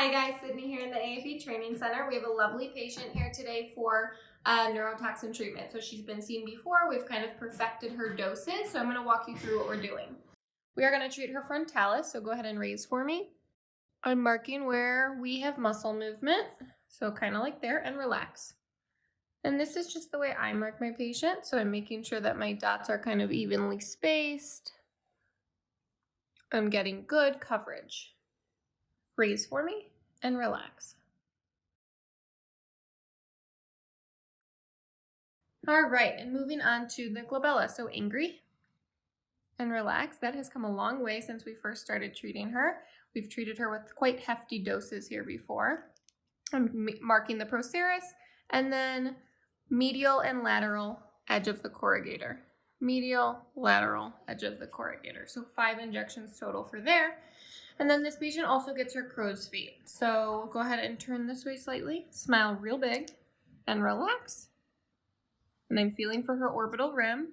Hi guys, Sydney here in the AAFE Training Center. We have a lovely patient here today for neurotoxin treatment. So she's been seen before. We've kind of perfected her doses. So I'm going to walk you through what we're doing. We are going to treat her frontalis. So go ahead and raise for me. I'm marking where we have muscle movement. So kind of like there, and relax. And this is just the way I mark my patient. So I'm making sure that my dots are kind of evenly spaced. I'm getting good coverage. Raise for me and relax. All right, and moving on to the glabella. So angry and relax. That has come a long way since we first started treating her. We've treated her with quite hefty doses here before. I'm marking the procerus and then medial and lateral edge of the corrugator. Medial, lateral edge of the corrugator. So 5 injections total for there. And then this patient also gets her crow's feet. So go ahead and turn this way slightly, smile real big, and relax. And I'm feeling for her orbital rim.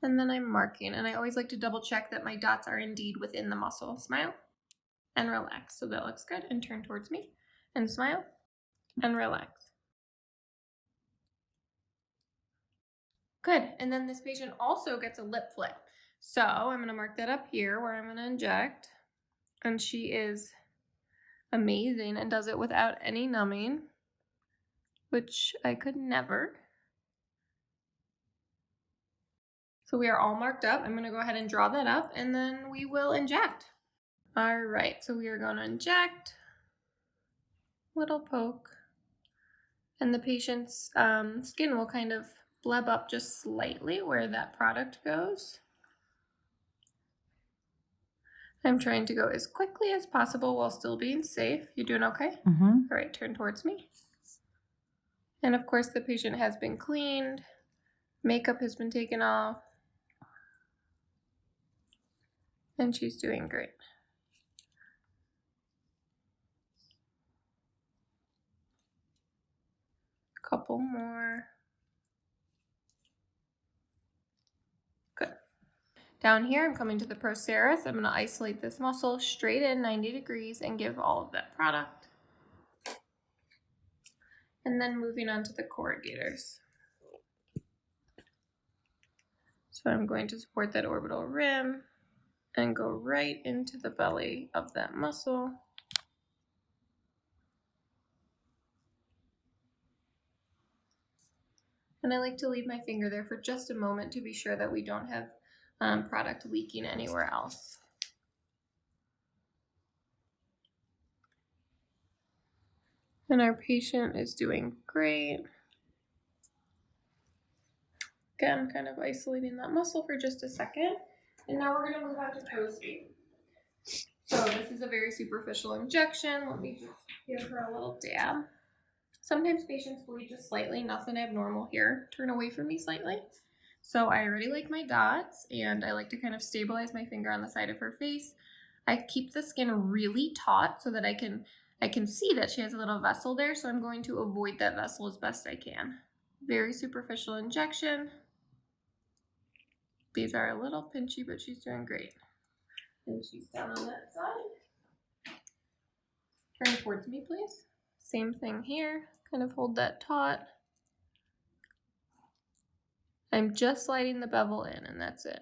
And then I'm marking. And I always like to double check that my dots are indeed within the muscle. Smile and relax. So that looks good. And turn towards me. And smile and relax. Good. And then this patient also gets a lip flip. So I'm going to mark that up here where I'm going to inject. And she is amazing and does it without any numbing, which I could never. So we are all marked up. I'm going to go ahead and draw that up and then we will inject. All right, so we are going to inject. Little poke. And the patient's skin will kind of bleb up just slightly where that product goes. I'm trying to go as quickly as possible while still being safe. You doing okay? Mm-hmm. All right, turn towards me. And of course the patient has been cleaned. Makeup has been taken off. And she's doing great. Couple more. Good. Down here, I'm coming to the procerus. I'm going to isolate this muscle straight in 90 degrees and give all of that product. And then moving on to the corrugators. So I'm going to support that orbital rim and go right into the belly of that muscle. And I like to leave my finger there for just a moment to be sure that we don't have product leaking anywhere else. And our patient is doing great. Again, kind of isolating that muscle for just a second. And now we're going to move on to crow's feet. So this is a very superficial injection. Let me just give her a little dab. Sometimes patients bleed just slightly, nothing abnormal here. Turn away from me slightly. So I already like my dots, and I like to kind of stabilize my finger on the side of her face. I keep the skin really taut so that I can see that she has a little vessel there, so I'm going to avoid that vessel as best I can. Very superficial injection. These are a little pinchy, but she's doing great. And she's down on that side. Turn towards me, please. Same thing here. Kind of hold that taut. I'm just sliding the bevel in, and that's it.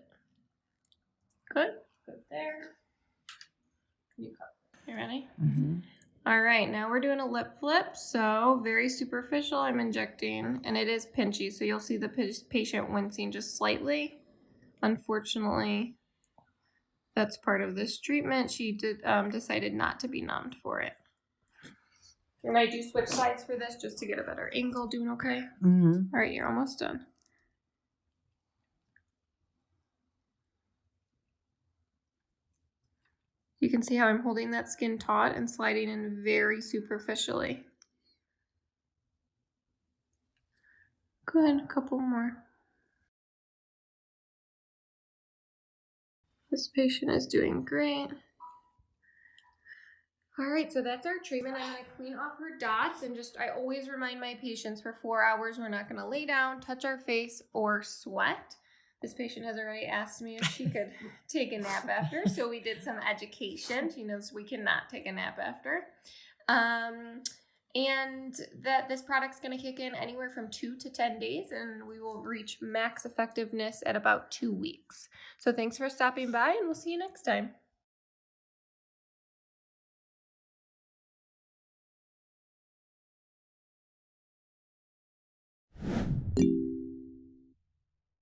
Good. Good there. Can you cut? You ready? Mm-hmm. All right, now we're doing a lip flip. So very superficial, I'm injecting, and it is pinchy. So you'll see the patient wincing just slightly. Unfortunately, that's part of this treatment. She decided not to be numbed for it. And I do switch sides for this just to get a better angle. Doing okay? Mm-hmm. All right, you're almost done. You can see how I'm holding that skin taut and sliding in very superficially. Good, a couple more. This patient is doing great. All right, so that's our treatment. I'm gonna clean off her dots and I always remind my patients for 4 hours, we're not gonna lay down, touch our face, or sweat. This patient has already asked me if she could take a nap after, so we did some education. She knows we cannot take a nap after. And that this product's going to kick in anywhere from 2 to 10 days, and we will reach max effectiveness at about 2 weeks. So thanks for stopping by, and we'll see you next time.